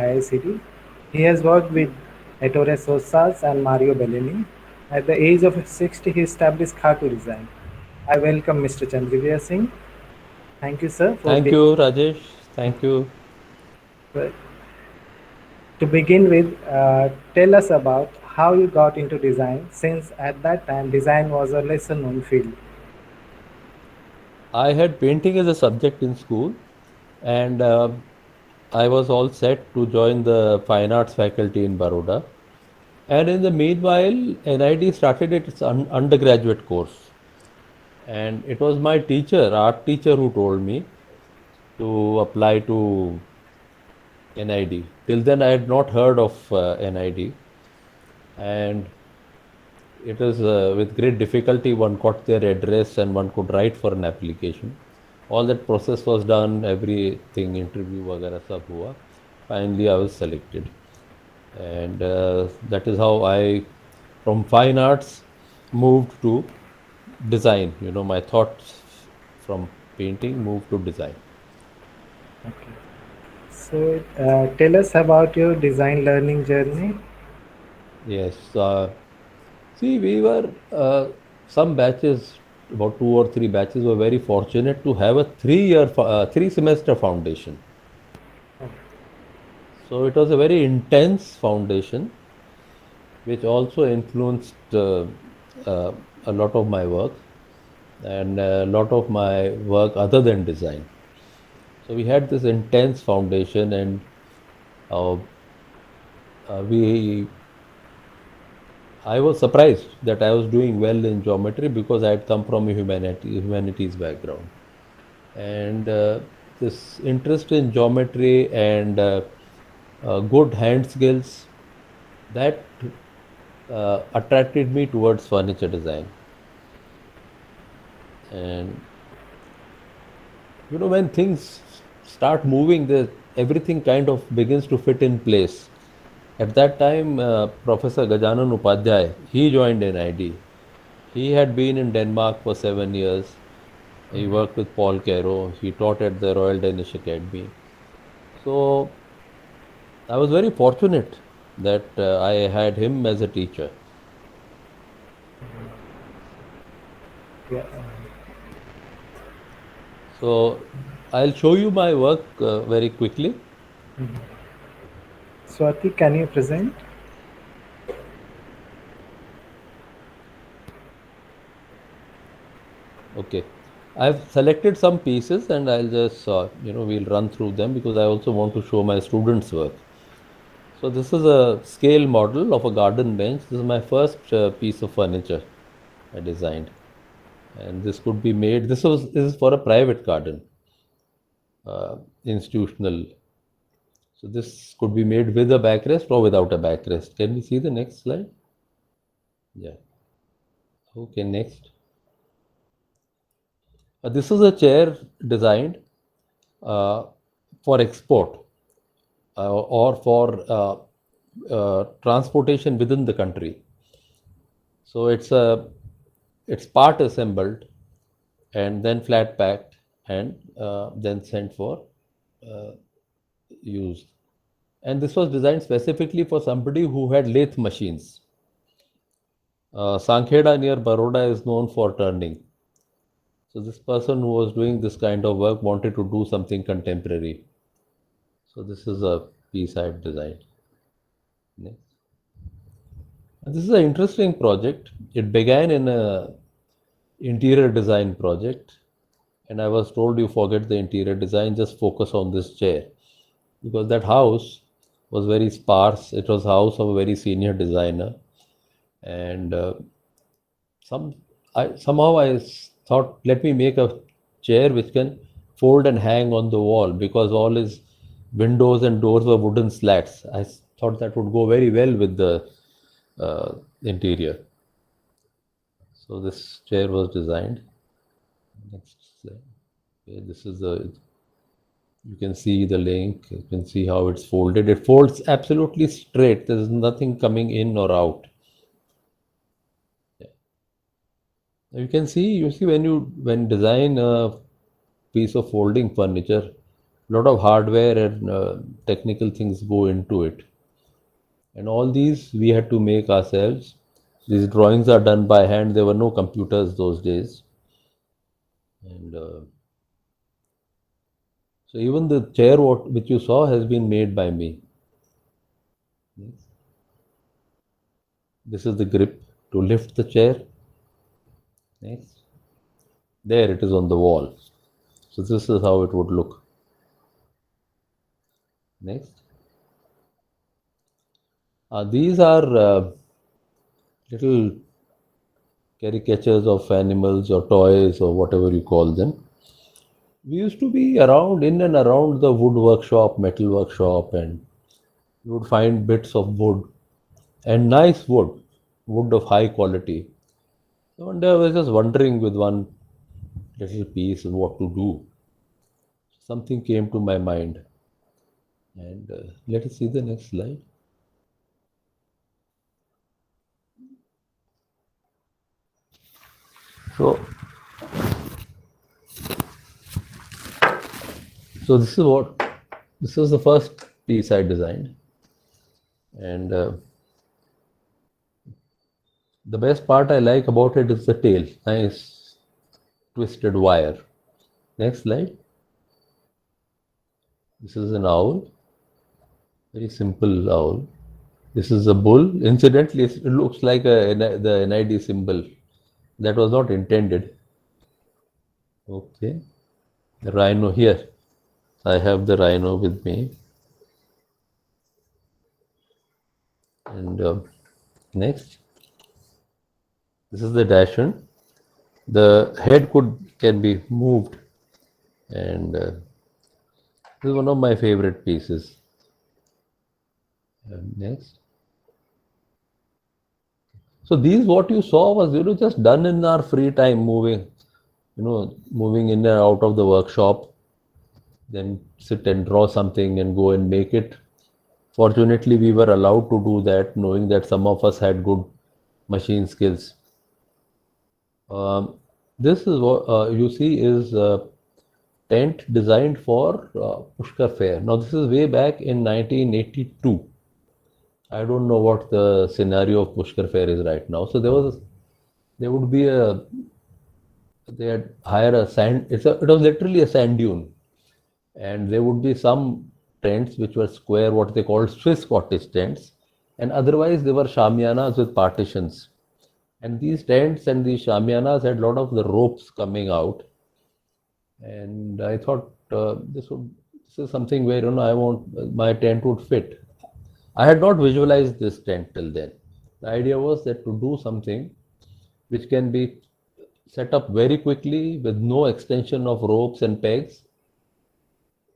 IICT. He has worked with Ettore Sossas and Mario Bellini. At the age of 60, he established Khatu Design. I welcome Mr. Chandrivir Singh. Thank you, sir, for Thank being. you, Rajesh. Thank you. To begin with, tell us about how you got into design, since at that time design was a lesser known field. I had painting as a subject in school, and I was all set to join the fine arts faculty in Baroda. And in the meanwhile, NID started its undergraduate course. And it was my teacher, art teacher, who told me to apply to NID. Till then, I had not heard of NID. And it was with great difficulty one got their address and one could write for an application. All that process was done, everything, interview, वगैरह सब हुआ. Finally, I was selected. And that is how I, from fine arts, moved to design. You know, my thoughts from painting moved to design. Okay. So, tell us about your design learning journey. Yes. See, we were, some batches, about two or three batches, were very fortunate to have a 3 year, 3 semester foundation. So it was a very intense foundation, which also influenced uh, a lot of my work and a lot of my work other than design. So we had this intense foundation, and uh, we I was surprised that I was doing well in geometry because I had come from a humanities background. And this interest in geometry and good hand skills, that attracted me towards furniture design. And you know, when things start moving, everything kind of begins to fit in place. At that time, Professor Gajanan Upadhyay, he joined NID. He had been in Denmark for 7 years. He worked with Paul Caro. He taught at the Royal Danish Academy. So I was very fortunate that I had him as a teacher. Yeah. So I'll show you my work very quickly. Swati, can you present? Okay. I've selected some pieces and I'll just, we'll run through them because I also want to show my students' work. So this is a scale model of a garden bench. This is my first piece of furniture I designed. And this could be made, this is for a private garden, institutional. So this could be made with a backrest or without a backrest. Can we see the next slide? Yeah. Okay, next. This is a chair designed uh, for export or for transportation within the country. So it's part assembled and then flat packed and then sent for uh, use. And this was designed specifically for somebody who had lathe machines. Sankheda near Baroda is known for turning. So this person who was doing this kind of work wanted to do something contemporary. So this is a piece I had designed. Next. And this is an interesting project. It began in a interior design project, and I was told you forget the interior design, just focus on this chair, because that house was very sparse. It was house of a very senior designer, and some thought, let me make a chair which can fold and hang on the wall, because all his windows and doors were wooden slats. Thought that would go very well with the interior. So this chair was designed. Next slide. Okay, this is the, you can see the link, you can see how it's folded. It folds absolutely straight. There's nothing coming in or out. You can see, you see when you when design a piece of folding furniture, lot of hardware and technical things go into it. And all these we had to make ourselves. These drawings are done by hand. There were no computers those days. And so even the chair which you saw has been made by me. This is the grip to lift the chair. Next. There it is on the wall. So this is how it would look. Next. These are little caricatures of animals or toys or whatever you call them. We used to be around in and around the wood workshop, metal workshop, and you would find bits of wood and nice wood of high quality. So one day I was just wondering with one little piece what to do. Something came to my mind, and let us see the next slide. So, so this was the first piece I designed, and the best part I like about it is the tail, nice twisted wire. Next slide. This is an owl, very simple owl. This is a bull. Incidentally, it looks like the NID symbol. That was not intended. Okay. The rhino here. I have the rhino with me. And next. This is the dachshund. The head can be moved, and this is one of my favorite pieces. Next. So these what you saw was just done in our free time, moving in and out of the workshop, then sit and draw something and go and make it. Fortunately, we were allowed to do that, knowing that some of us had good machine skills. This is what you see is a tent designed for Pushkar Fair. Now this is way back in 1982. I don't know what the scenario of Pushkar Fair is right now. So there would be they had hired a sand. It was literally a sand dune, and there would be some tents which were square, what they called Swiss cottage tents, and otherwise they were shamianas with partitions. And these tents and these shamianas had a lot of the ropes coming out, and I thought this is something where I want my tent would fit. I had not visualized this tent till then. The idea was that to do something which can be set up very quickly with no extension of ropes and pegs,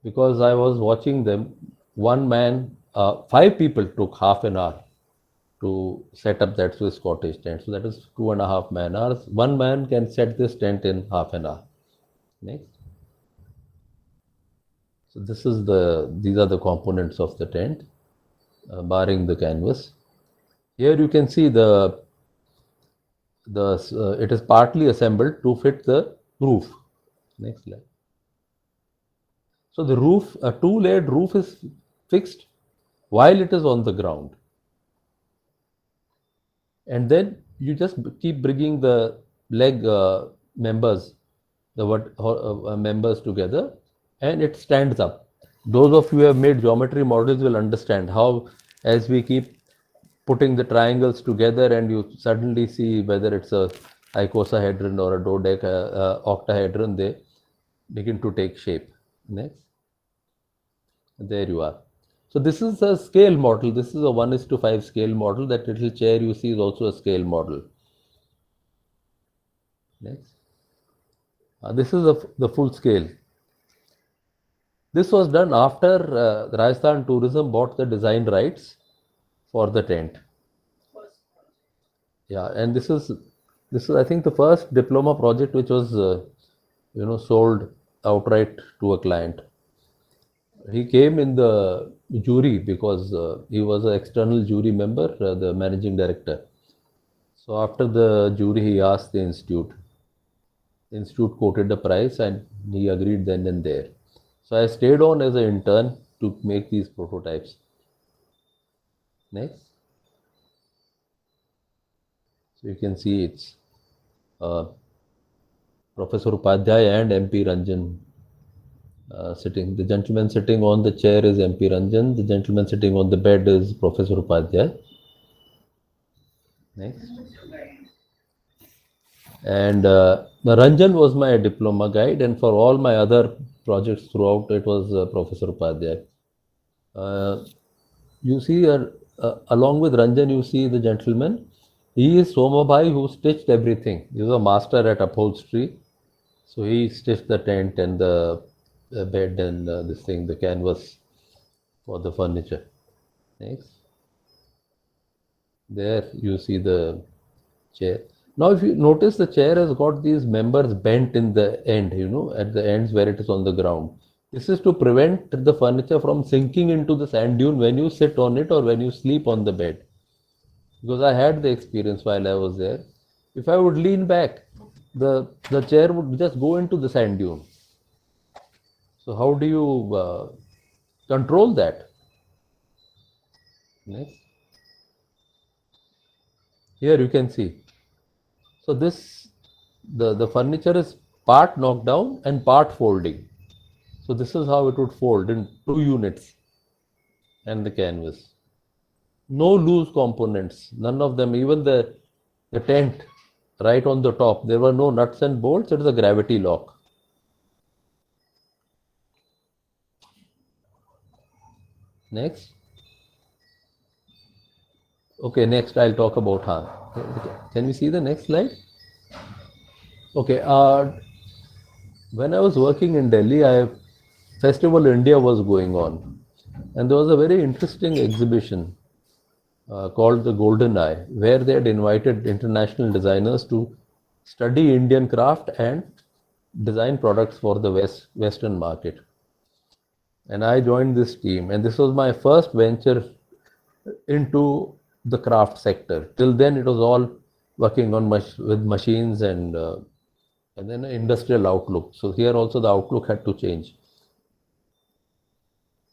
because I was watching them. One man, 5 people took half an hour to set up that Swiss cottage tent. So that is 2.5 man hours. One man can set this tent in half an hour. Next. So these are the components of the tent, barring the canvas. Here you can see it is partly assembled to fit the roof. Next slide. So the roof, a two-layered roof is fixed while it is on the ground. And then you just keep bringing the leg members, members together, and it stands up. Those of you who have made geometry models will understand how, as we keep putting the triangles together and you suddenly see whether it's a icosahedron or a octahedron, they begin to take shape. Next. There you are. So this is a scale model. This is a 1:5 scale model. That little chair you see is also a scale model. Next. This is the full scale. This was done after Rajasthan Tourism bought the design rights for the tent. Yeah, and this is I think the first diploma project which was sold outright to a client. He came in the jury because he was an external jury member, the managing director. So after the jury, he asked the institute. The institute quoted the price and he agreed then and there. So I stayed on as an intern to make these prototypes. Next. So you can see it's uh, Professor Upadhyay and MP Ranjan sitting. The gentleman sitting on the chair is MP Ranjan. The gentleman sitting on the bed is Professor Upadhyay. Next. And Ranjan was my diploma guide, and for all my other projects throughout, it was Professor Upadhyay. You see, along with Ranjan, you see the gentleman. He is Somabhai who stitched everything. He was a master at upholstery. So he stitched the tent and the bed and this thing, the canvas for the furniture. Next. There you see the chair. Now, if you notice, the chair has got these members bent in the end, at the ends where it is on the ground. This is to prevent the furniture from sinking into the sand dune when you sit on it or when you sleep on the bed. Because I had the experience while I was there. If I would lean back, the chair would just go into the sand dune. So how do you control that? Next. Here you can see. So the furniture is part knocked down and part folding. So this is how it would fold in 2 units and the canvas. No loose components, none of them, even the tent right on the top, there were no nuts and bolts, it is a gravity lock. Next. Okay, next I'll talk about Can we see the next slide? Okay, when I was working in Delhi, Festival India was going on, and there was a very interesting exhibition called the Golden Eye, where they had invited international designers to study Indian craft and design products for the Western market. And I joined this team, and this was my first venture into the craft sector. Till then, it was all working on with machines and then an industrial outlook. So here also the outlook had to change.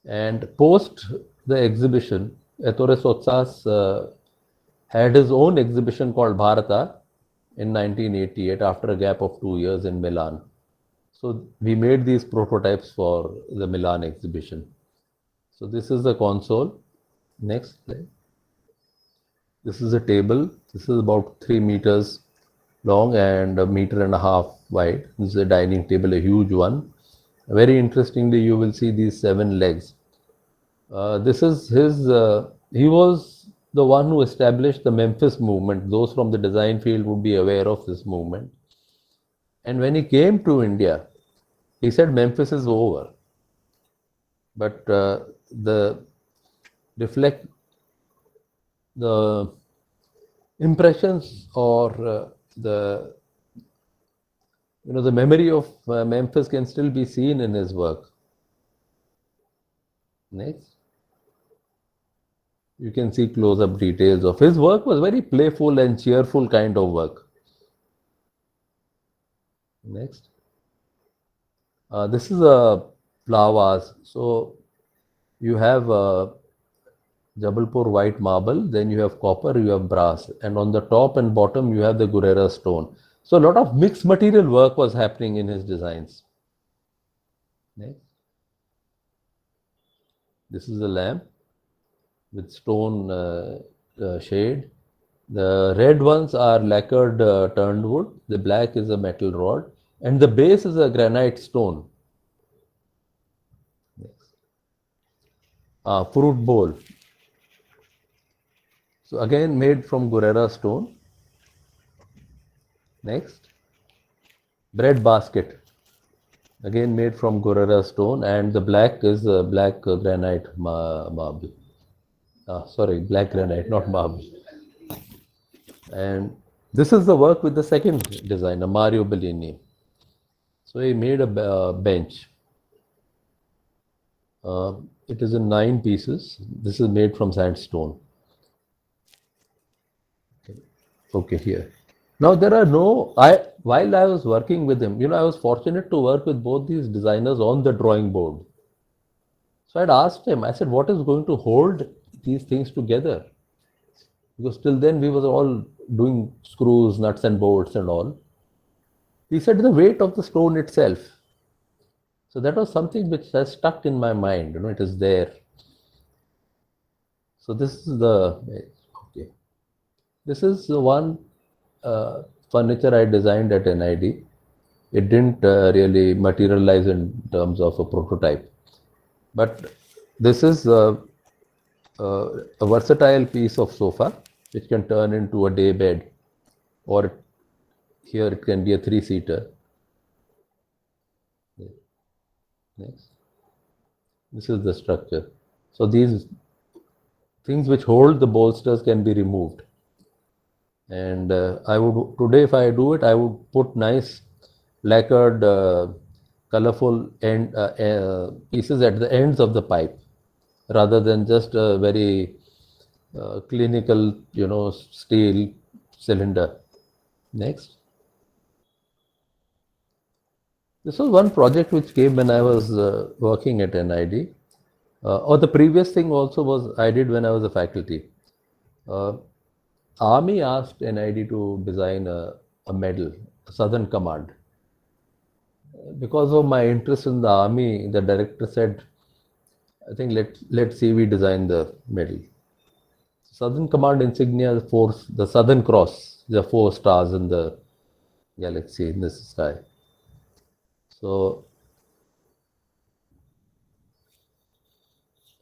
And post the exhibition, Ettore Sottsass had his own exhibition called Bharata in 1988 after a gap of 2 years in Milan. So we made these prototypes for the Milan exhibition. So this is the console. Next slide. This is a table. This is about 3 meters long and 1.5 meters wide. This is a dining table, a huge one. Very interestingly, you will see these 7 legs. This is his, he was the one who established the Memphis movement. Those from the design field would be aware of this movement. And when he came to India, he said Memphis is over. But the impressions or the memory of Memphis can still be seen in his work. Next. You can see close-up details of his work. Was very playful and cheerful kind of work. Next. This is a Plavas. So you have Jabalpur white marble, then you have copper, you have brass, and on the top and bottom you have the Gurera stone. So a lot of mixed material work was happening in his designs. Next. This is a lamp with stone shade. The red ones are lacquered turned wood. The black is a metal rod, and the base is a granite stone. Next. Fruit bowl. So again made from Gurera stone. Next. Bread basket. Again made from Gurera stone, and the black is black granite marble. Black granite, not marble. And this is the work with the second designer, Mario Bellini. So he made a bench. It is in 9 pieces. This is made from sandstone. Okay, here. Now there are while I was working with him, I was fortunate to work with both these designers on the drawing board. So I'd asked him, I said, what is going to hold these things together? Because till then we was all doing screws, nuts and bolts and all. He said the weight of the stone itself. So that was something which has stuck in my mind. It is there. So this is the okay. This is the one furniture I designed at NID. It didn't really materialize in terms of a prototype, but this is a versatile piece of sofa which can turn into a day bed, or here it can be a three-seater. Next. This is the structure. So these things which hold the bolsters can be removed. And I would today, if I do it, I would put nice lacquered, colorful pieces at the ends of the pipe, rather than just a very clinical, steel cylinder. Next. This was one project which came when I was working at NID. Or the previous thing also was I did when I was a faculty. Army asked NID to design a medal, a Southern Command. Because of my interest in the army, the director said, I think let's see we design the medal. Southern Command insignia, the Southern Cross, the 4 stars in the galaxy in the sky. So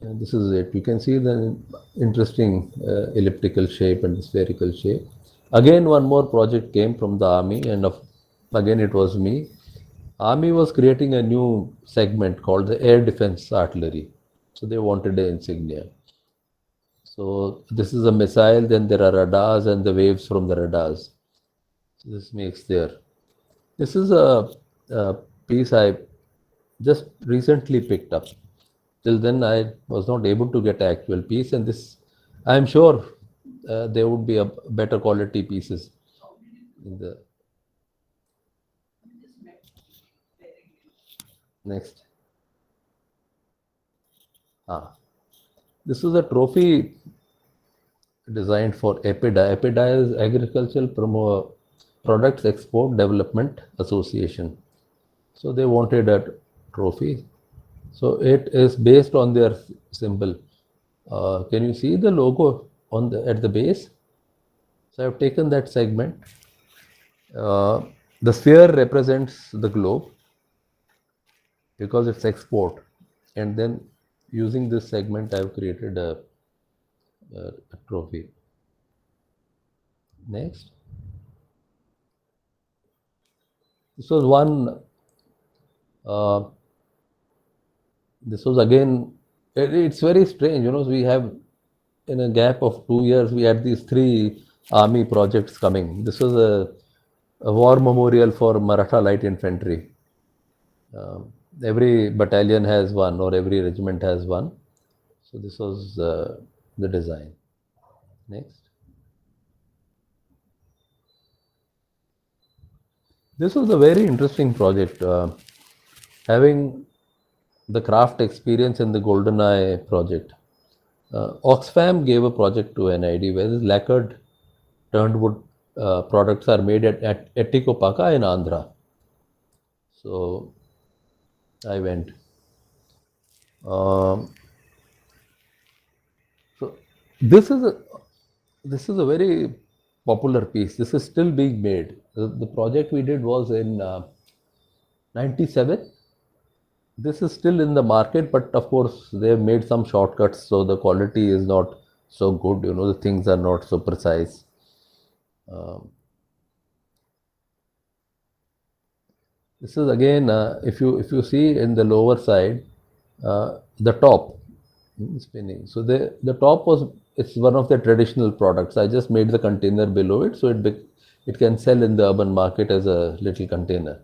this is it. You can see the interesting elliptical shape and spherical shape. Again, one more project came from the army, and again it was me. Army was creating a new segment called the Air Defense Artillery. So they wanted an insignia. So this is a missile, then there are radars and the waves from the radars. So this makes there. This is a piece I just recently picked up. Till then I was not able to get an actual piece, and this, I am sure there would be a better quality pieces in the next. This is a trophy designed for EPIDA. EPIDA is Agricultural Products Export Development Association. So they wanted a trophy. So it is based on their symbol. Can you see the logo at the base? So I've taken that segment. The sphere represents the globe because it's export, and then using this segment I've created a trophy. Next. This was one. This was again. It's very strange, we have, in a gap of 2 years, we had these 3 army projects coming. This was a war memorial for Maratha Light Infantry. Every battalion has one, or every regiment has one. So this was the design. Next. This was a very interesting project. Having the craft experience in the GoldenEye project. Oxfam gave a project to NID where these lacquered turned wood products are made at Etikopaka in Andhra. So I went. So this is a very popular piece. This is still being made. The project we did was in 97. This is still in the market, but of course they've made some shortcuts, so the quality is not so good. The things are not so precise. This is again, if you see in the lower side, the top spinning. So the top it's one of the traditional products. I just made the container below it, so it can sell in the urban market as a little container.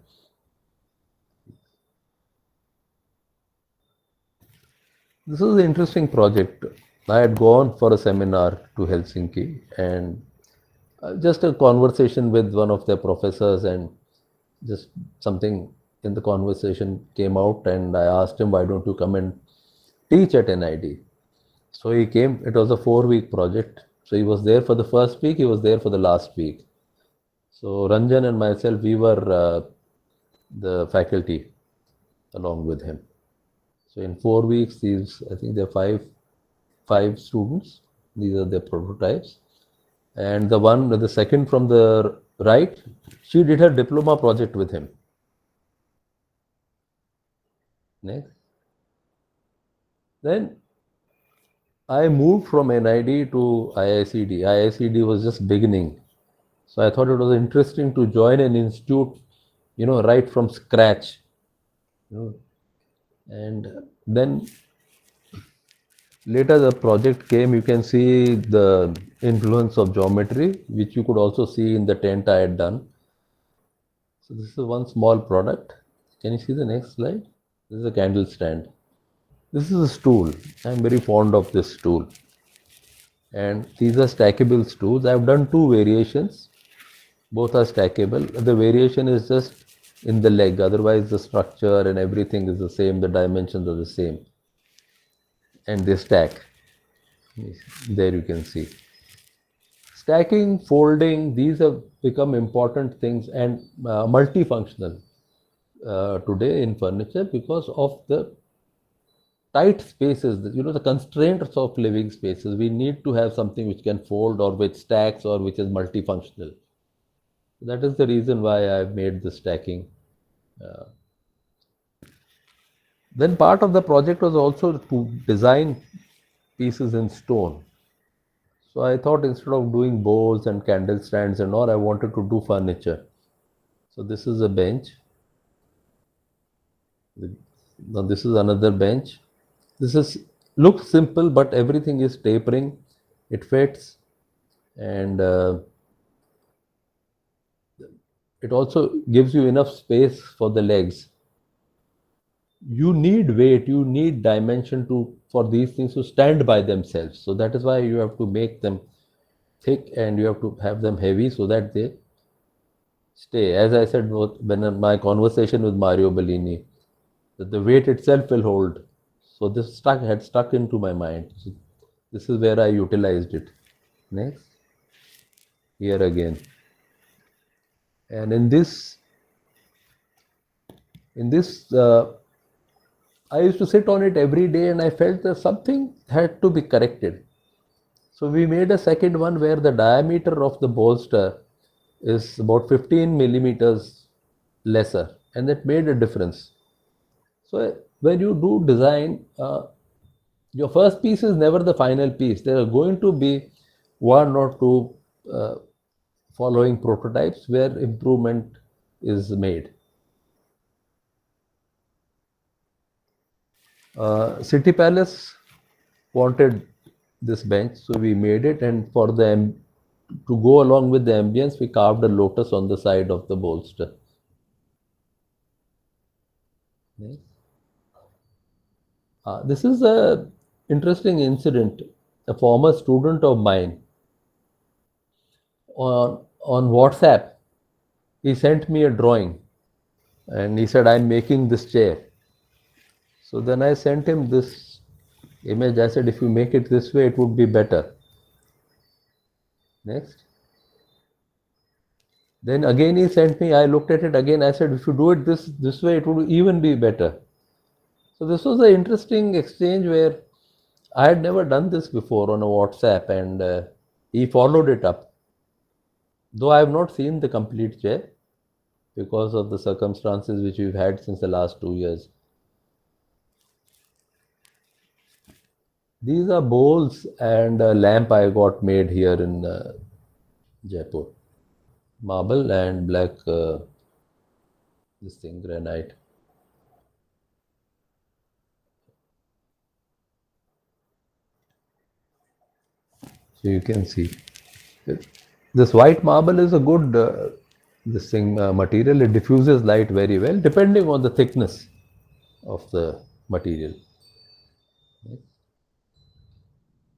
This was an interesting project. I had gone for a seminar to Helsinki, and just a conversation with one of their professors, and just something in the conversation came out, and I asked him, why don't you come and teach at NID. So he came, it was a 4 week project. So he was there for the first week, he was there for the last week. So Ranjan and myself, we were the faculty along with him. So in 4 weeks, these, I think there are five students. These are their prototypes. And the second from the right, she did her diploma project with him. Next. Then I moved from NID to IICD. IICD was just beginning. So I thought it was interesting to join an institute, right from scratch. And then later the project came, you can see the influence of geometry, which you could also see in the tent I had done. So this is one small product. Can you see the next slide? This is a candle stand. This is a stool. I'm very fond of this stool. And these are stackable stools. I've done two variations. Both are stackable. The variation is just in the leg. Otherwise, the structure and everything is the same. The dimensions are the same. And they stack. There you can see. Stacking, folding, these have become important things and multifunctional today in furniture because of the tight spaces, the constraints of living spaces. We need to have something which can fold or which stacks or which is multifunctional. That is the reason why I've made the stacking. Then part of the project was also to design pieces in stone. So I thought instead of doing bowls and candle stands and all, I wanted to do furniture. So this is a bench. Now this is another bench. Looks simple, but everything is tapering. It fits, and it also gives you enough space for the legs. You need weight, you need dimension for these things to stand by themselves. So that is why you have to make them thick and you have to have them heavy so that they stay. As I said when in my conversation with Mario Bellini, that the weight itself will hold. So this had stuck into my mind. So this is where I utilized it. Next. Here again. And in this, I used to sit on it every day and I felt that something had to be corrected. So we made a second one where the diameter of the bolster is about 15 millimeters lesser, and that made a difference. So when you do design, your first piece is never the final piece. There are going to be one or two following prototypes where improvement is made. City Palace wanted this bench, so we made it, and to go along with the ambience, we carved a lotus on the side of the bolster. Yes. This is a interesting incident. A former student of mine on WhatsApp, he sent me a drawing, and he said, "I'm making this chair." So then I sent him this image. I said, "If you make it this way, it would be better." Next. Then again he sent me, I looked at it again, I said, "If you do it this way, it would even be better." So this was an interesting exchange where I had never done this before on a WhatsApp, and he followed it up. Though I have not seen the complete chair because of the circumstances which we've had since the last 2 years. These are bowls and a lamp I got made here in Jaipur. Marble and black, this thing, granite. So you can see. This white marble is a good material. It diffuses light very well depending on the thickness of the material.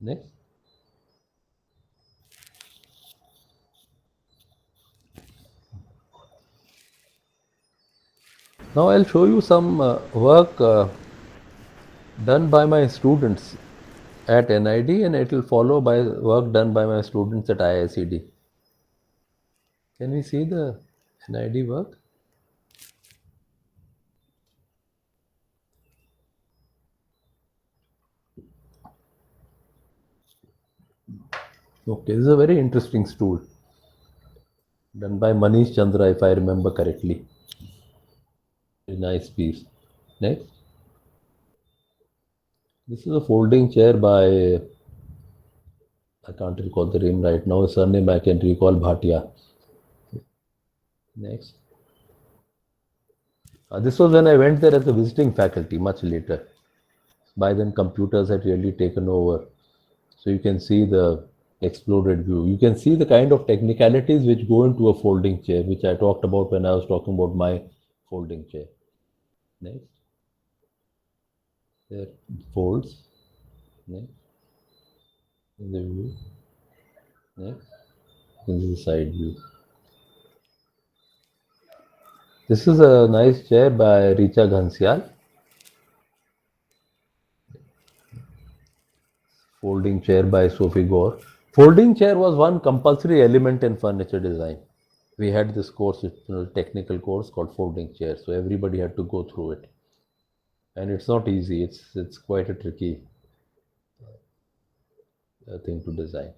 Next. Now I'll show you some work done by my students at NID, and it will follow by work done by my students at IICD. Can we see the NID work? Okay, this is a very interesting stool done by Manish Chandra, if I remember correctly. Very nice piece. Next, this is a folding chair by, I can't recall the name right now. His surname I can recall, Bhatia. Next. This was when I went there as a visiting faculty much later. By then, computers had really taken over. So you can see the exploded view. You can see the kind of technicalities which go into a folding chair, which I talked about when I was talking about my folding chair. Next. There folds. Next. In the view. Next. This is the side view. This is a nice chair by Richa Ghansyal. Folding chair by Sophie Gore. Folding chair was one compulsory element in furniture design. We had this course, technical course called folding chair, so everybody had to go through it. And it's not easy. It's quite a tricky thing to design.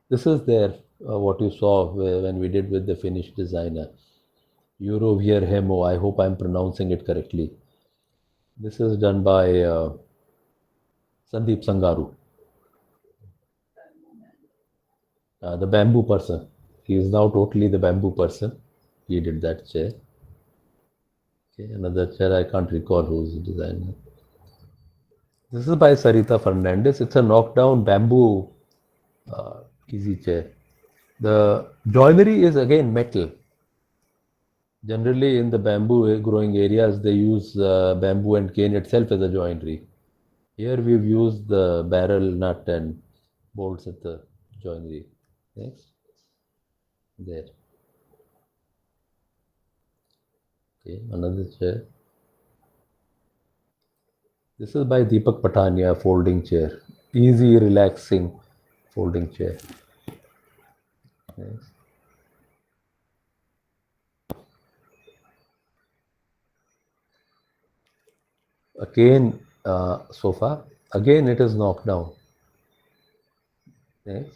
This is there what you saw when we did with the Finnish designer Eurovier Hemo. I hope I'm pronouncing it correctly. This is done by Sandeep Sangaru, the bamboo person. He is now totally the bamboo person. He did that chair. Okay, another chair I can't recall who's the designer. This is by Sarita Fernandez. It's a knockdown bamboo easy chair. The joinery is again metal. Generally, in the bamboo growing areas, they use bamboo and cane itself as a joinery. Here we've used the barrel nut and bolts at the joinery. Next. There. Okay, another chair. This is by Deepak Patania, folding chair. Easy, relaxing folding chair. Next. A cane sofa. Again, it is knocked down. Next.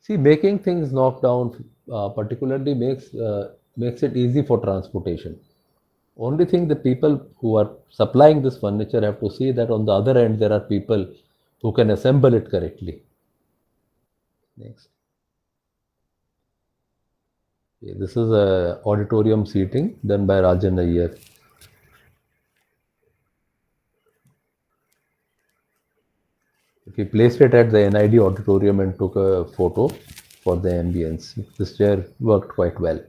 See, making things knocked down particularly makes it easy for transportation. Only thing the people who are supplying this furniture have to see that on the other end there are people who can assemble it correctly. Next. Okay, this is a auditorium seating done by Rajan Iyer. We placed it at the NID auditorium and took a photo for the ambience. This chair worked quite well.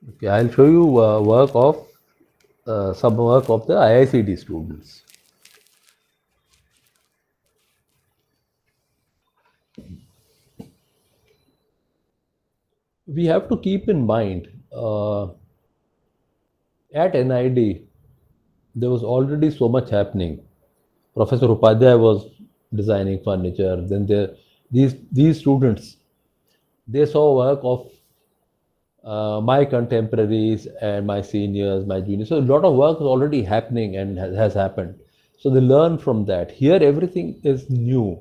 Okay, I'll show you some work of the IICD students. We have to keep in mind at NID there was already so much happening. Professor Upadhyay was designing furniture. Then these students they saw work of my contemporaries and my seniors, my juniors. So a lot of work is already happening and has happened. So they learn from that. Here everything is new.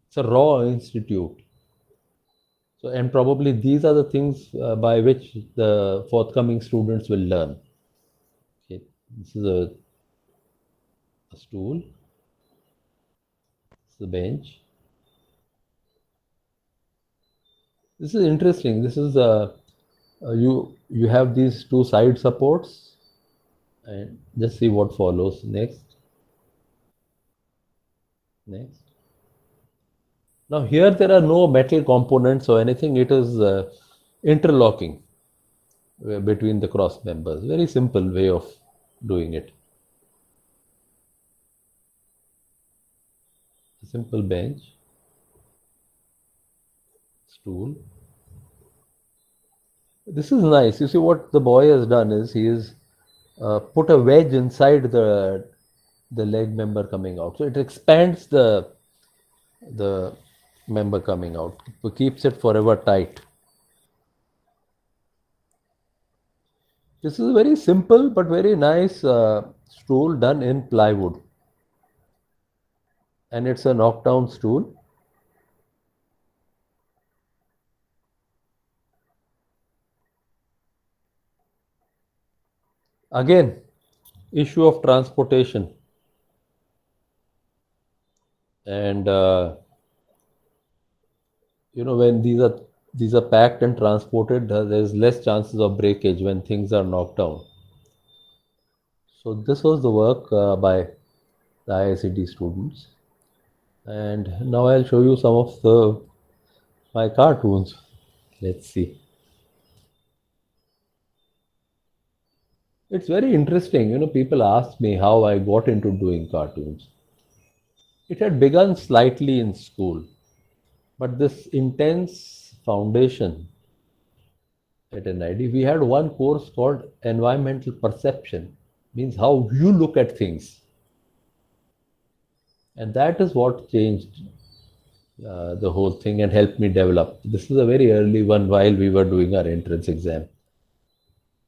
It's a raw institute. So and probably these are the things by which the forthcoming students will learn. Okay, this is a stool. This is a bench. This is interesting. This is you have these two side supports, and just see what follows next. Next. Now here there are no metal components or anything. It is interlocking between the cross members. Very simple way of doing it. A simple bench, stool, This is nice. You see what the boy has done is he has put a wedge inside the leg member coming out, so it expands the member coming out, keeps it forever tight. This is a very simple but very nice stool done in plywood, and it's a knockdown stool. Again, issue of transportation, and when these are packed and transported, there's less chances of breakage when things are knocked down. So this was the work by the IICT students, and now I'll show you some of the my cartoons. Let's see. It's very interesting. People ask me how I got into doing cartoons. It had begun slightly in school, but this intense foundation at NID, we had one course called environmental perception, means how you look at things. And that is what changed the whole thing and helped me develop. This is a very early one while we were doing our entrance exam.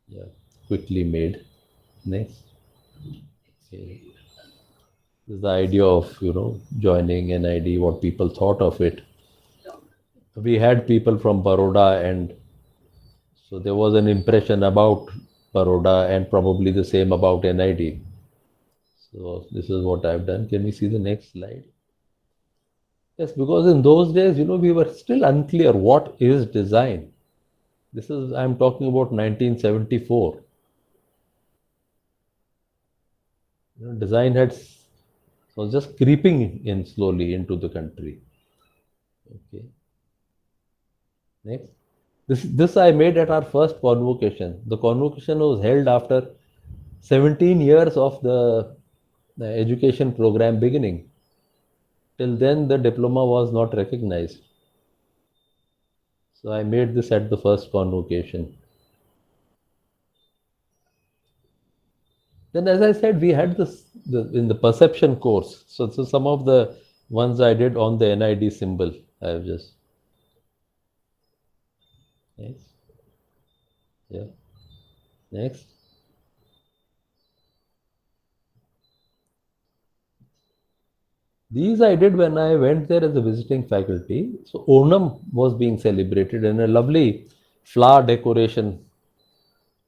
Yeah, quickly made. Next. Okay. This is the idea of joining NID, what people thought of it. We had people from Baroda, and so there was an impression about Baroda and probably the same about NID. So this is what I've done. Can we see the next slide? Yes, because in those days, we were still unclear what is design. I'm talking about 1974. Design was just creeping in slowly into the country. Okay. Next. This I made at our first convocation. The convocation was held after 17 years of the education program beginning. Till then, the diploma was not recognized. So I made this at the first convocation. Then, as I said, we had this in the perception course. So some of the ones I did on the NID symbol, I have just. Next. Yeah. Next. These I did when I went there as a visiting faculty. So Onam was being celebrated, and a lovely flower decoration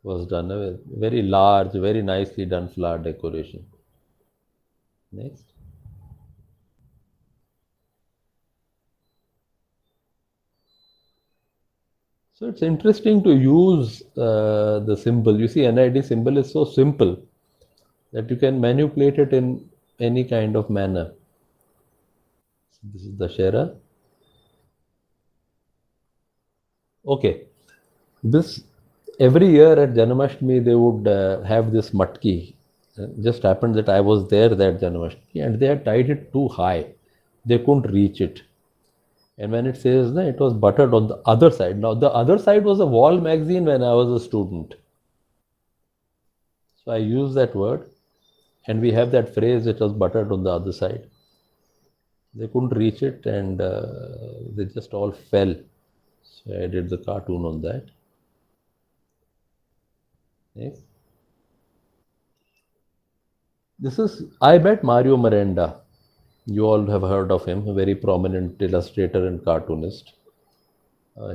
was done. A very large, very nicely done flower decoration. Next. So it's interesting to use the symbol. You see, NID symbol is so simple that you can manipulate it in any kind of manner. So this is the Shera. Okay. This every year at Janamashtami they would have this matki. Just happened that I was there that Janamashtami, and they had tied it too high. They couldn't reach it. And when it says that it was buttered on the other side. Now the other side was a wall magazine when I was a student. So I use that word, and we have that phrase, it was buttered on the other side. They couldn't reach it, and they just all fell. So I did the cartoon on that. Next. I met Mario Miranda. You all have heard of him, a very prominent illustrator and cartoonist.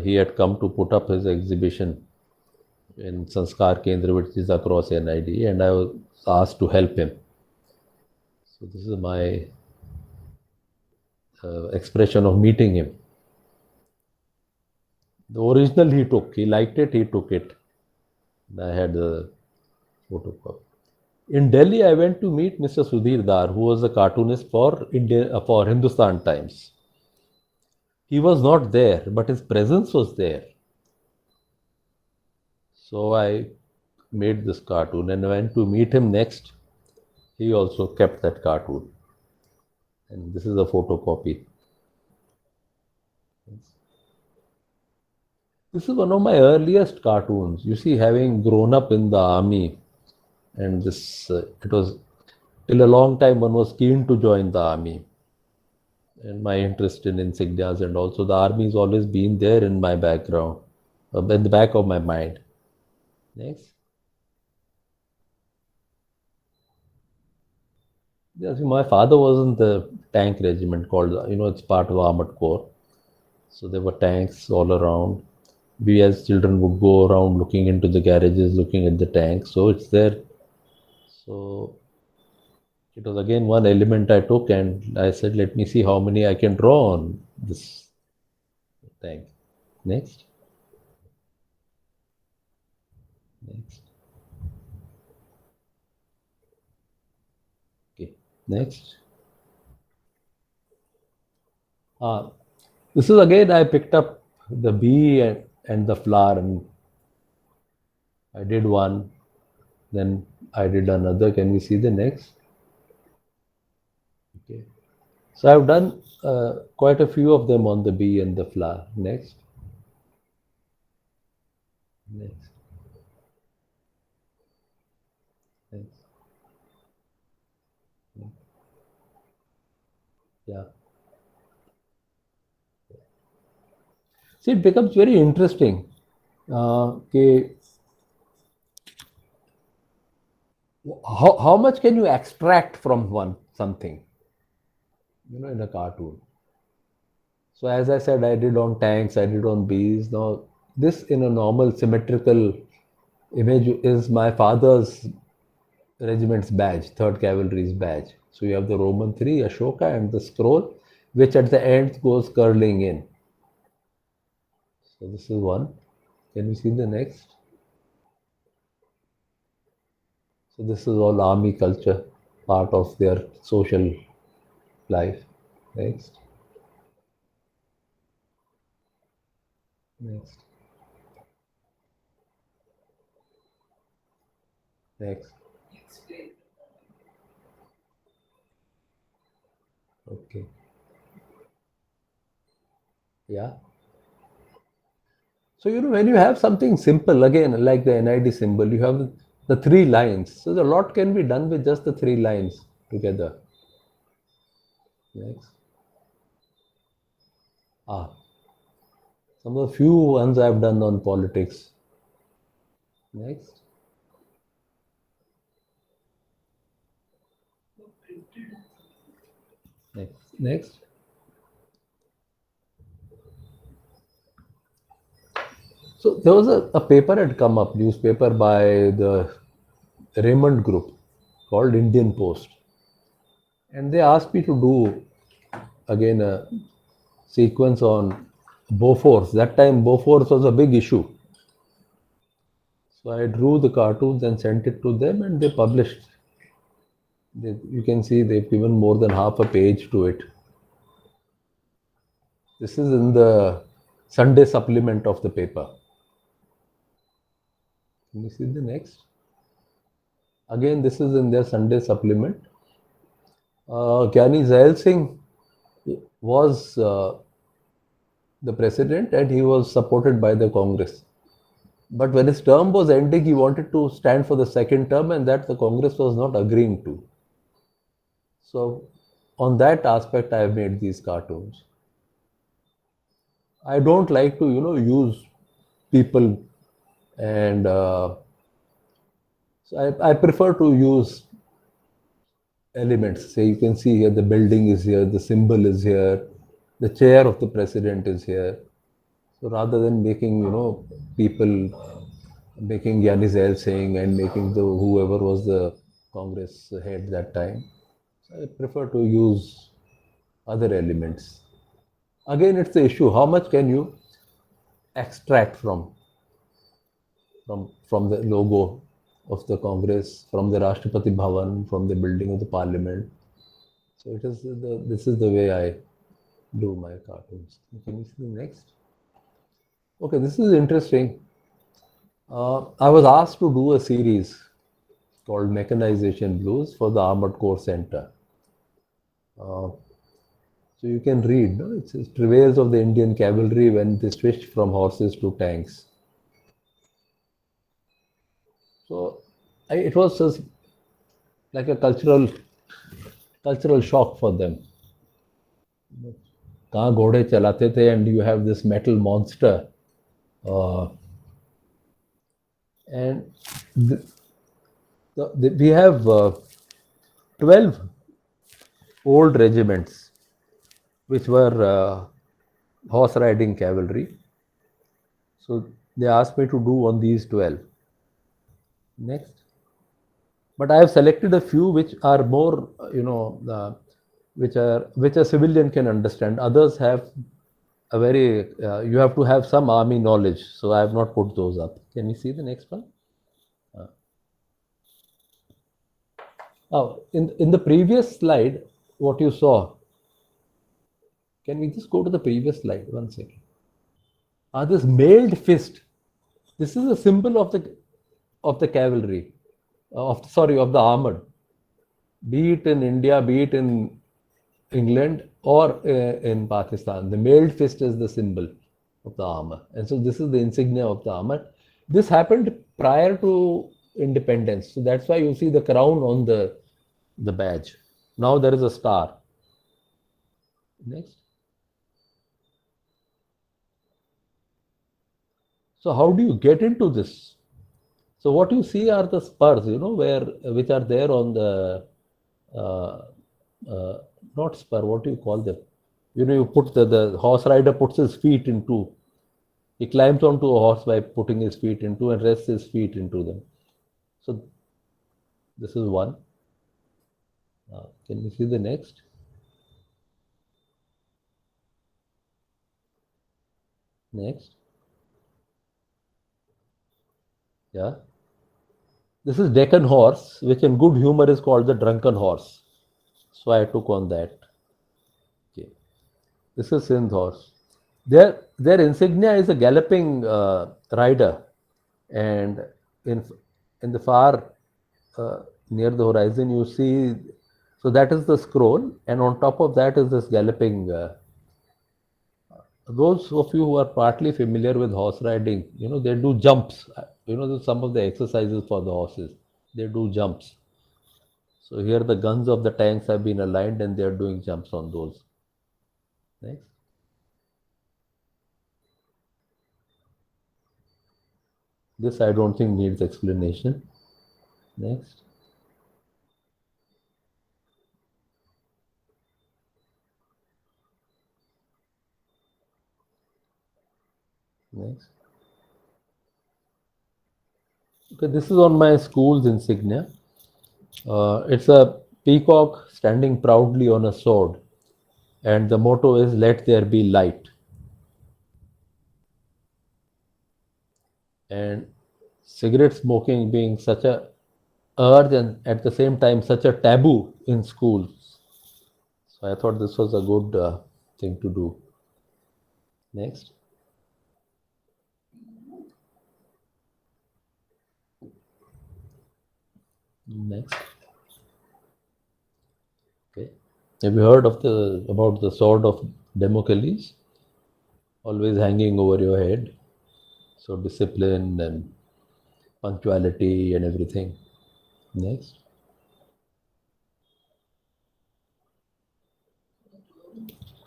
He had come to put up his exhibition in Sanskar Kendra, which is across NID, and I was asked to help him. So this is my expression of meeting him. The original he took, he liked it, he took it. I had the photocopy. In Delhi, I went to meet Mr. Sudhir Dar, who was a cartoonist for Hindustan Times. He was not there, but his presence was there. So I made this cartoon, and went to meet him next. He also kept that cartoon. And this is a photocopy. This is one of my earliest cartoons. You see, having grown up in the army, and it was till a long time one was keen to join the army, and my interest in insignias and also the army has always been there in my background, in the back of my mind. Next. Yes, my father was in the tank regiment called, it's part of Armored Corps. So there were tanks all around. We as children would go around looking into the garages, looking at the tanks. So it's there. So it was again one element I took, and I said, let me see how many I can draw on this tank. Next. Next. Okay. Next. Uh, this is again, I picked up the bee and the flower, and I did one, then I did another. Can we see the next? Okay. So I've done quite a few of them on the bee and the flower. Next. Next. Next. Yeah. See, it becomes very interesting. Okay, how much can you extract from one something, in a cartoon? So as I said, I did on tanks, I did on bees. Now, this in a normal symmetrical image is my father's regiment's badge, Third Cavalry's badge. So you have the Roman 3, Ashoka, and the scroll, which at the end goes curling in. So this is one. Can you see the next? So this is all army culture, part of their social life. Next. Next. Next. Okay. Yeah. So, when you have something simple, again, like the NID symbol, you have the three lines. So, a lot can be done with just the three lines together. Next. Ah, some of the few ones I've done on politics. Next. Next. Next. So, there was a paper had come up, newspaper by the Raymond Group called Indian Post. And they asked me to do again a sequence on Bofors. That time Bofors was a big issue. So I drew the cartoons and sent it to them, and they published. You can see they've given more than half a page to it. This is in the Sunday supplement of the paper. Can you see the next? Again, this is in their Sunday supplement. Gyani Zail Singh was the president, and he was supported by the Congress. But when his term was ending, he wanted to stand for the second term, and that the Congress was not agreeing to. So, on that aspect, I have made these cartoons. I don't like to, use people, and so I prefer to use elements. Say, you can see here the building is here, the symbol is here, the chair of the president is here. So rather than making, people making Gyani Zail Singh and making the whoever was the Congress head that time, so I prefer to use other elements. Again, it's the issue: how much can you extract from the logo of the Congress, from the Rashtrapati Bhavan, from the building of the Parliament? So this is the way I do my cartoons. Can you see the next? Okay, this is interesting. I was asked to do a series called Mechanization Blues for the Armored Corps Center. So So you can read, no? It's travails of the Indian cavalry when they switched from horses to tanks. So it was just like a cultural shock for them. कहाँ घोड़े चलाते थे and you have this metal monster. Uh, and the, we have 12 old regiments which were horse riding cavalry. So they asked me to do on these 12. Next. But I have selected a few which are more, which a civilian can understand. Others have a very, you have to have some army knowledge. So I have not put those up. Can you see the next one? Oh, in the previous slide, what you saw, can we just go to the previous slide? One second. This mailed fist. This is a symbol of the cavalry, of the armored. Be it in India, be it in England or in Pakistan, the mailed fist is the symbol of the armor, and so this is the insignia of the armor. This happened prior to independence, so that's why you see the crown on the badge. Now there is a star. Next. So how do you get into this? So what you see are the spurs, where which are there on the uh, uh, not spur. What do you call them? You put the horse rider puts his feet into. He climbs onto a horse by putting his feet into and rests his feet into them. So this is one. Can you see the next? Next. Yeah. This is Deccan horse, which in good humor is called the drunken horse. So I took on that. Okay. This is Sindh horse. Their insignia is a galloping rider, and in in the far near the horizon you see. So that is the scroll, and on top of that is this galloping. Those of you who are partly familiar with horse riding, they do jumps. Some of the exercises for the horses. They do jumps. So here the guns of the tanks have been aligned and they are doing jumps on those. Next. This I don't think needs explanation. Next. Next. Okay, this is on my school's insignia. It's a peacock standing proudly on a sword, and the motto is "Let there be light." And cigarette smoking being such a urge and at the same time such a taboo in schools, so I thought this was a good thing to do. Next. Next. Okay. Have you heard of the about the sword of Damocles? Always hanging over your head. So discipline and punctuality and everything. Next.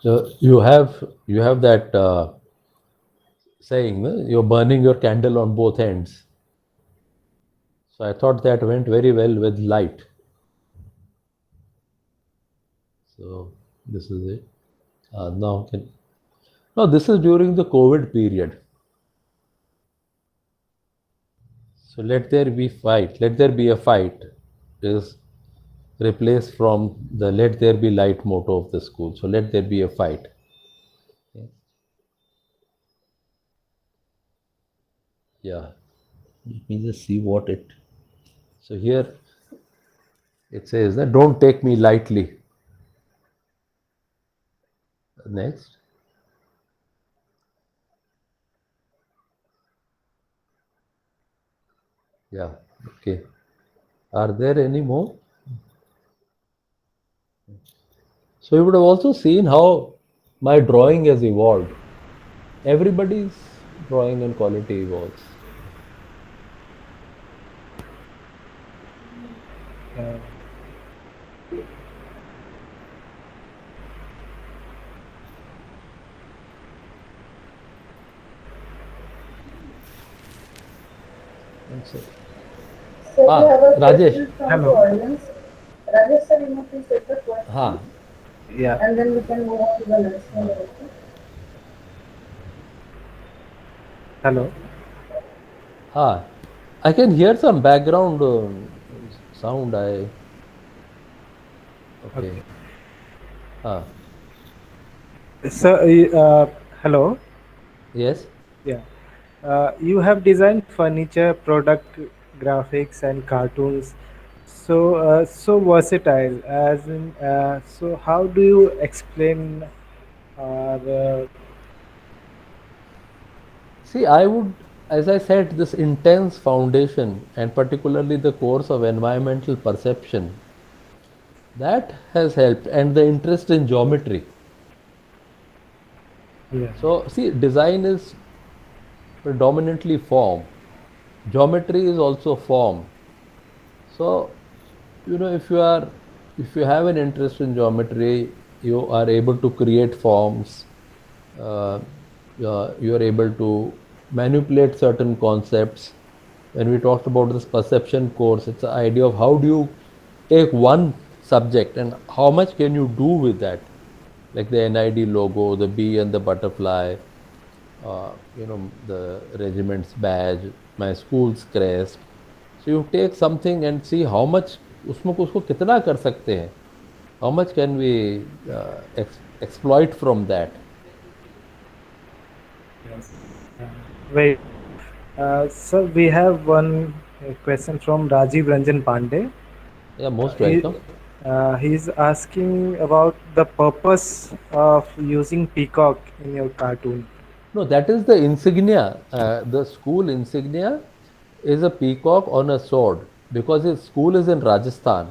So you have that saying, you're burning your candle on both ends. So I thought that went very well with light. So this is it. Now can no, this is during the COVID period. So let there be fight. Let there be a fight is replaced from the let there be light motto of the school. So let there be a fight. Okay. Yeah. Let me just see what it. So here it says that don't take me lightly. Next. Yeah. Okay. Are there any more? So you would have also seen how my drawing has evolved. Everybody's drawing and quality evolves. Uh, That's it. So we have a Rajesh. question from the Hello. audience. Rajesh sir, you may please take the question हाँ, Yeah. and then we can move on to the next one. हाँ, Also. Hello. हाँ. I can hear some background sound. Okay. Okay. हाँ. So, hello. Yes. Yeah. You have designed furniture, product graphics, and cartoons. So versatile. So how do you explain or See, I would, as I said, this intense foundation and particularly the course of environmental perception that has helped, and the interest in geometry. yeah, So, see, design is predominantly form, geometry is also form. So, if you have an interest in geometry, you are able to create forms, uh, you are able to manipulate certain concepts. When we talked about this perception course, it's the idea of how do you take one subject and how much can you do with that, like the NID logo, the bee and the butterfly, the regiment's badge, my school's crest. So you take something and see how much उसमें उसको कितना कर सकते हैं. How much can we exploit from that? yes. Wait. So we have one question from Rajiv Ranjan Pandey. Yeah, most He, welcome. he's asking about the purpose of using peacock in your cartoon. No, that is the insignia. The school insignia is a peacock on a sword because his school is in Rajasthan,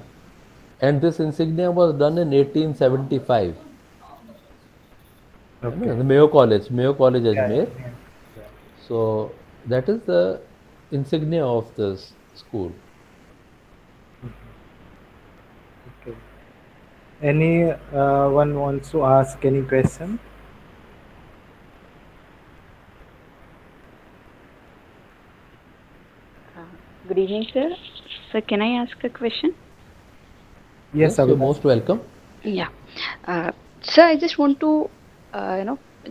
and this insignia was done in 1875. You know, Okay. the Mayo College Yeah, Ajmer. yeah, So that is the insignia of this school. okay. Any one wants to ask any question? Uh, Good evening, sir. Sir, can I ask a question? Yes, Yes, you're Abhilash. most welcome. Yeah. Sir, I just want to,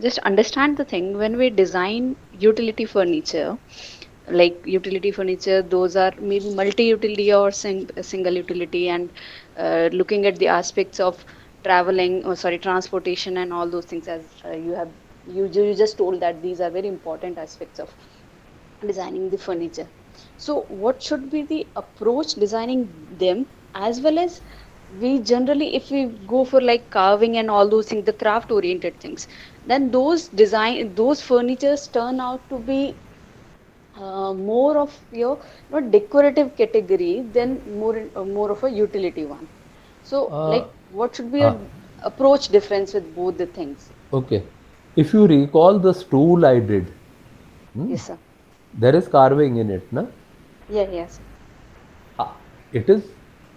just understand the thing when we design utility furniture, like utility furniture, those are maybe multi-utility or single utility, and looking at the aspects of traveling, or sorry, transportation and all those things, as you just told that these are very important aspects of designing the furniture. So, what should be the approach designing them, as well as we generally, if we go for like carving and all those things, the craft oriented things, then those furnitures turn out to be more of your decorative category than more of a utility one. So, Uh, like, what should be uh, a approach difference with both the things? okay. If you recall the stool I did, hmm, Yes, sir. there is carving in it, na? Yeah, yes. Ah, it is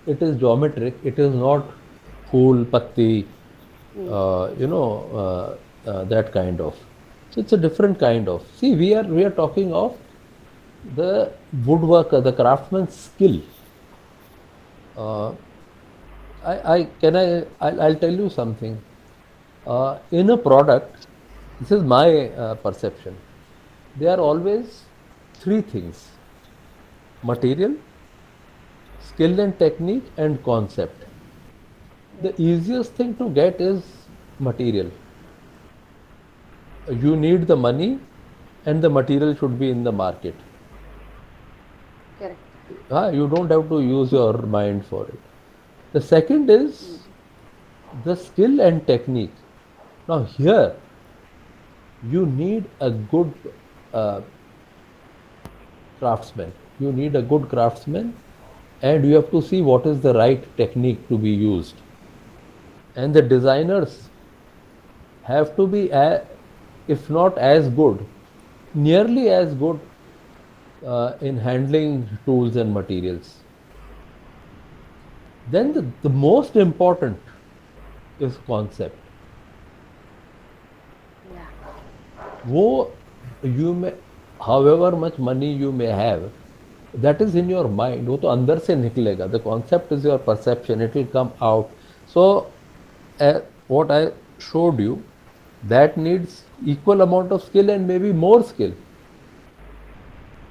it is geometric. It is not phool, patti, Mm, that kind of. So it's a different kind of. See, we are talking of the woodwork, the craftsman's skill. Uh, I'll tell you something. In a product, this is my perception. There are always three things: material, skill and technique, and concept. The yes, easiest thing to get is material. You need the money, and the material should be in the market. correct. You don't have to use your mind for it. The second is Mm, the skill and technique. Now, here you need a good uh, craftsman. You need a good craftsman, and you have to see what is the right technique to be used. and the designers have to be, if not as good, nearly as good in handling tools and materials. Then the most important is concept. Yeah. वो you may, however much money you may have, that is in your mind. वो तो अंदर से निकलेगा. The concept is your perception. It will come out. So what I showed you, that needs equal amount of skill and maybe more skill,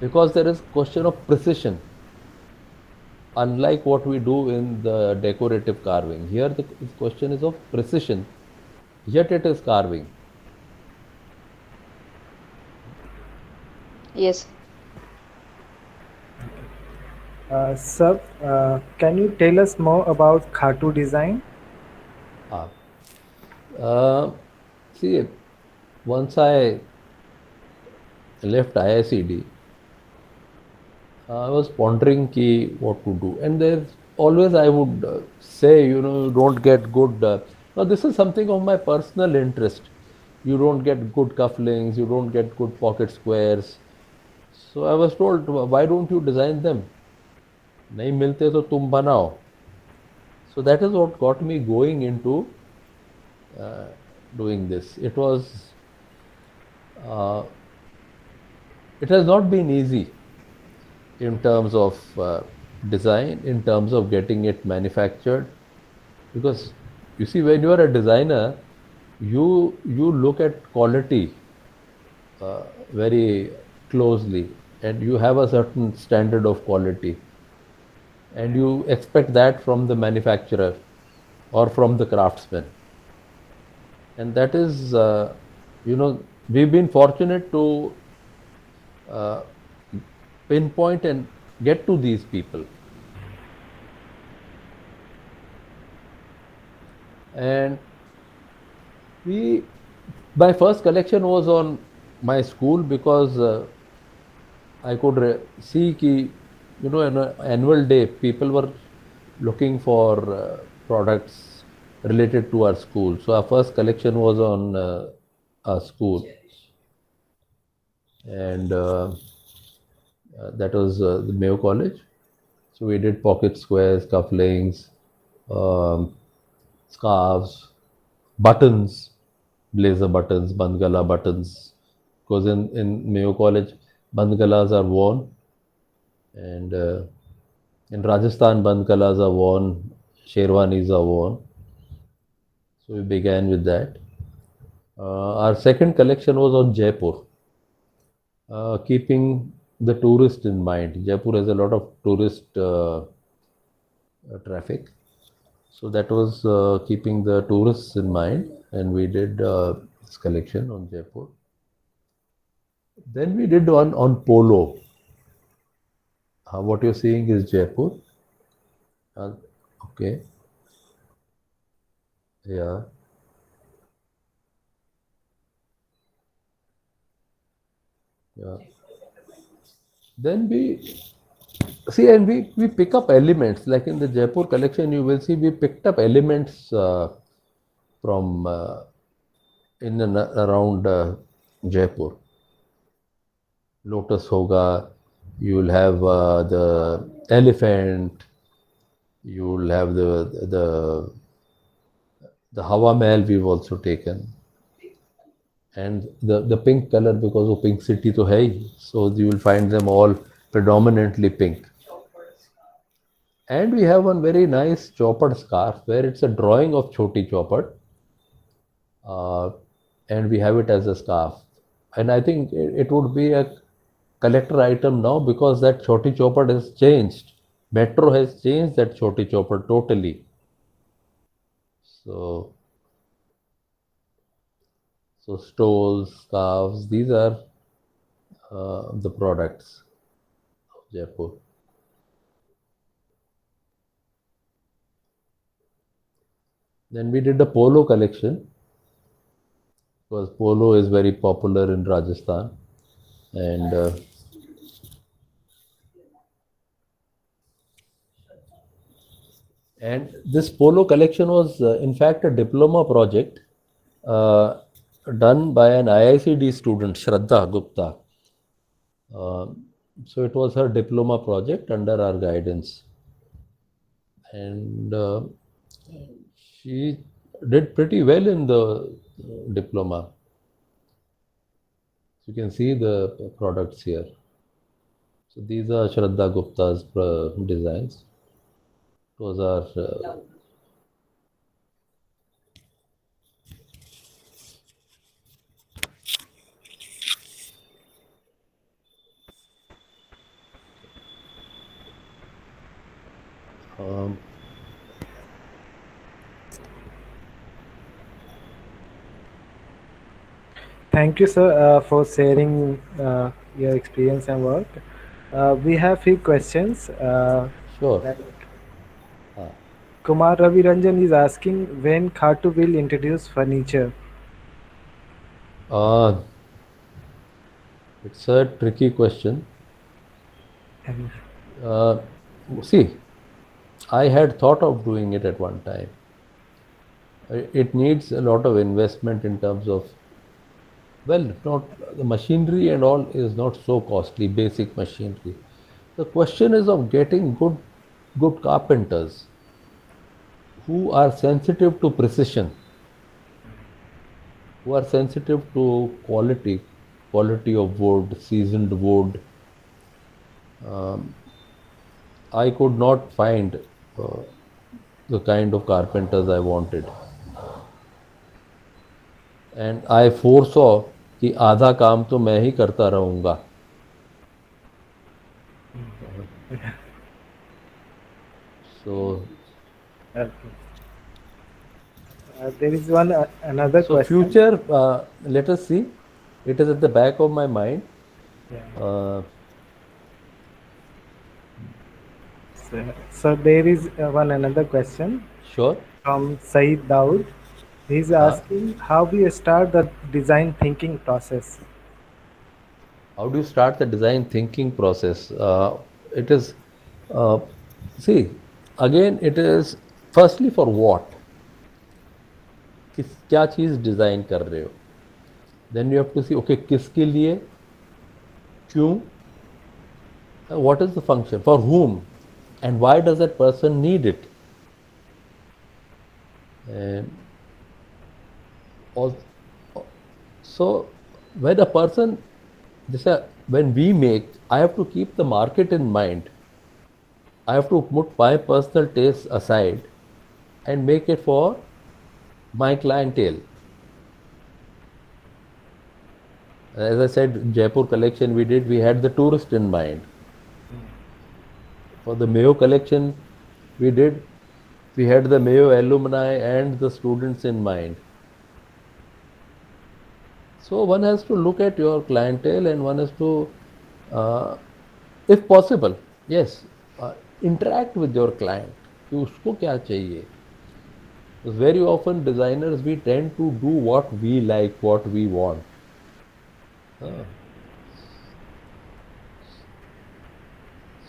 because there is question of precision. Unlike what we do in the decorative carving, here the question is of precision, yet it is carving. Yes. Sir, can you tell us more about Khatu design? Ah. See, once I left IICD, I was pondering what to do, and there's always I would say, don't get good. Now this is something of my personal interest. You don't get good cufflinks, you don't get good pocket squares. So I was told, why don't you design them? नहीं मिलते तो तुम बनाओ. So that is what got me going into doing this. It has not been easy in terms of design, in terms of getting it manufactured, because you see, when you are a designer, you look at quality very closely, and you have a certain standard of quality, and you expect that from the manufacturer or from the craftsman. And that is, we've been fortunate to pinpoint and get to these people. And my first collection was on my school, because I could see ki, on an annual day, people were looking for products related to our school. So our first collection was on our school, and that was the Mayo College. So we did pocket squares, cufflinks, scarves, buttons, blazer buttons, bandgala buttons. Because in Mayo College, bandgalas are worn, and in Rajasthan, bandgalas are worn, sherwanis are worn. So we began with that. Our second collection was on Jaipur, keeping the tourist in mind. Jaipur has a lot of tourist traffic. So that was keeping the tourists in mind, and we did this collection on Jaipur. Then we did one on polo. What you're seeing is Jaipur. Okay. Yeah. Yeah. Then we see, and we pick up elements, like in the Jaipur collection. You will see we picked up elements from in and around Jaipur. Lotus hoga, you will have the elephant, you will have the Hawa Mahal we've also taken, and the pink color, because of pink city to hai, so you will find them all predominantly pink. And we have one very nice chopper scarf where it's a drawing of Choti Chopad, and we have it as a scarf. And I think it would be a collector item now, because that Choti Chopad has changed. Metro has changed that Choti Chopad totally. So stoles, scarves, these are the products of Jaipur. Then we did the polo collection, because polo is very popular in Rajasthan, and And this polo collection was, in fact, a diploma project uh, done by an IICD student, Shraddha Gupta. So it was her diploma project under our guidance. And she did pretty well in the diploma. You can see the products here. So these are Shraddha Gupta's designs. Those are um, Thank you, sir, for sharing your experience and work. We have few questions. sure. That Kumar Ravi Ranjan is asking when Khatu will introduce furniture. Uh, it's a tricky question. And Uh, See, I had thought of doing it at one time. It needs a lot of investment in terms of, well, not the machinery and all is not so costly, basic machinery. The question is of getting good carpenters who are sensitive to precision, who are sensitive to quality of wood, seasoned wood. I could not find uh, the kind of carpenters I wanted. And I foresaw कि आधा काम तो मैं ही करता रहूँगा. So, okay. There is one another so question. future, let us see. It is at the back of my mind. Yeah. Uh, So there is one another question sure. from Saeed Daud. He's asking how we start the design thinking process. How do you start the design thinking process? It is, uh, see, again, it is firstly for what? क्या चीज़ design कर रहे हो. Then you have to see, okay, किसके लिए, क्यों, what is the function, for whom, and why does that person need it. And so when a person, when we make, I have to keep the market in mind. I have to put my personal tastes aside and make it for my clientele. As I said, Jaipur collection we had the tourist in mind. For the Mayo collection we had the Mayo alumni and the students in mind. So one has to look at your clientele and one has to, if possible, yes, interact with your client. कि उसको क्या चाहिए. Because very often designers, we tend to do what we like, what we want.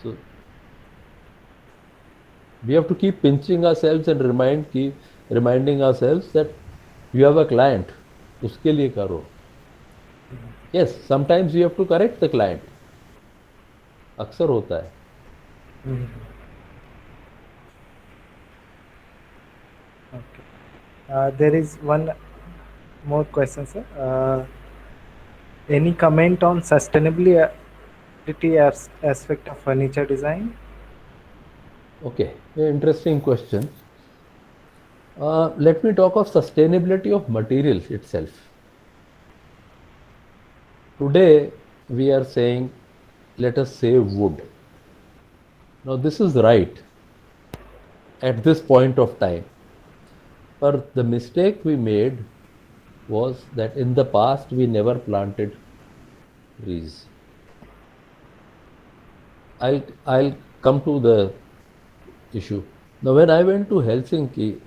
So we have to keep pinching ourselves and reminding ourselves that you have a client. उसके लिए करो. Yes, sometimes you have to correct the client. अक्सर होता है. Okay. There is one more question, sir. Any comment on sustainability aspect of furniture design? Okay, interesting question. Let me talk of sustainability of material itself. Today we are saying, let us save wood. Now this is right at this point of time. But the mistake we made was that in the past we never planted trees. I'll come to the issue. Now when I went to Helsinki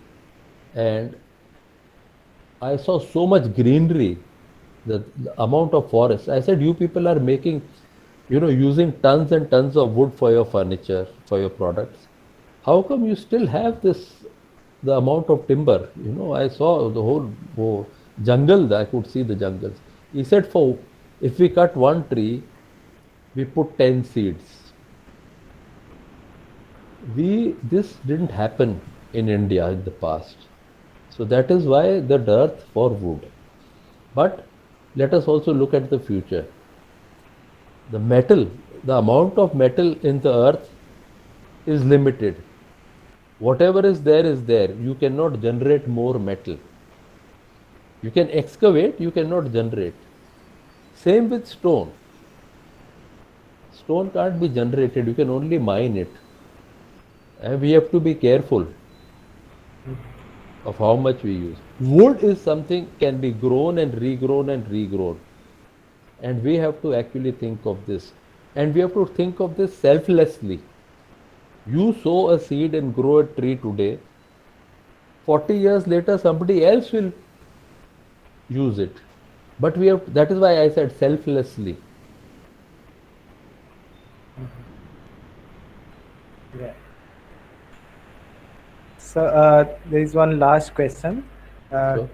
and I saw so much greenery, the amount of forest, I said, you people are making, using tons and tons of wood for your furniture, for your products. how come you still have the amount of timber? I saw the whole jungle. I could see the jungles. He said, if we cut one tree, we put 10 seeds. This didn't happen in India in the past. So that is why the dearth for wood. But let us also look at the future. The amount of metal in the earth is limited. Whatever is there is there. You cannot generate more metal. You can excavate, you cannot generate. Same with stone. Stone can't be generated, you can only mine it. And we have to be careful of how much we use. Wood is something can be grown and regrown and regrown. And we have to actually think of this. And we have to think of this selflessly. You sow a seed and grow a tree today. 40 years later, somebody else will use it. But that is why I said selflessly. Yeah. So there is one last question. Sure.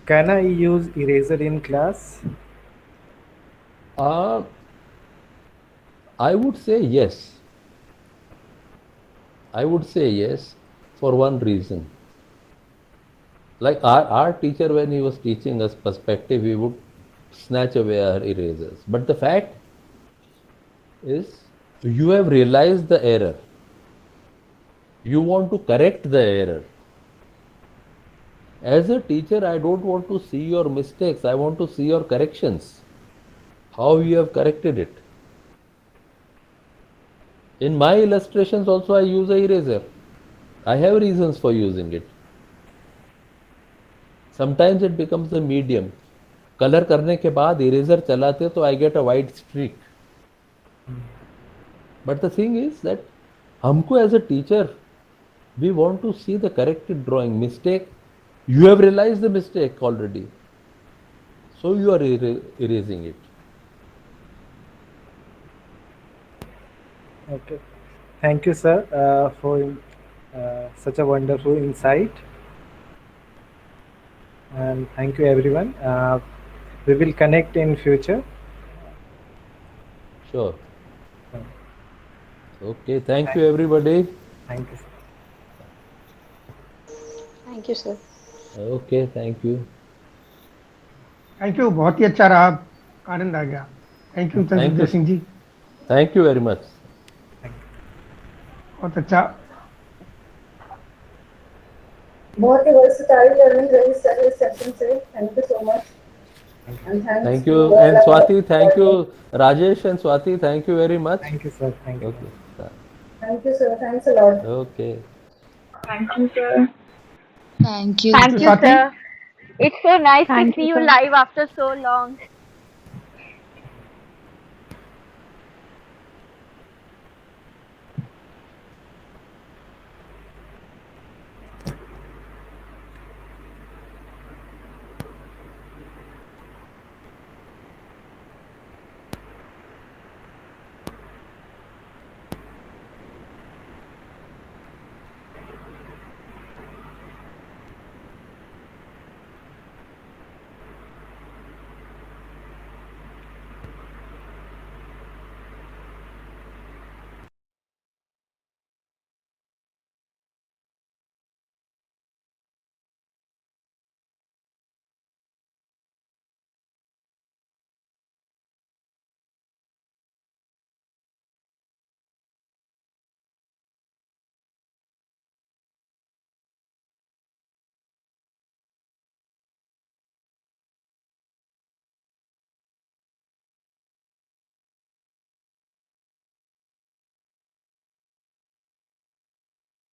Can I use eraser in class? I would say yes. I would say yes for one reason. Like our teacher, when he was teaching us perspective, he would snatch away our erasers. But the fact is, you have realized the error. You want to correct the error. As a teacher, I don't want to see your mistakes. I want to see your corrections. How you have corrected it. In my illustrations also, I use an eraser. I have reasons for using it. Sometimes it becomes a medium. Color करने के बाद eraser चलाते तो I get a white streak. But the thing is that हमको as a teacher, we want to see the corrected drawing. Mistake, you have realized the mistake already. So you are erasing it. Okay. Thank you, sir, for such a wonderful insight. And thank you, everyone. We will connect in future. Sure. Okay. Thank you, everybody. Thank you, sir. Thank you, sir. Okay. Thank you. Thank you, बहुत ही अच्छा रहा, आनंद आ गया. Thank you Chandravijay Singh ji, Thank you very much. बहुत अच्छा. बहुत ही versatile learning रही सर इस सेशन से. Thank you so much. And thanks Thank to you. all And our Swati, thank you. audience. Rajesh and Swati, thank you very much. Thank you, sir. Thank you. Okay. Thank you, sir. Thanks a lot. Okay. Thank you, sir. Thank you. Thank you, Swati? sir. It's so nice Thank to see you, you sir. live after so long.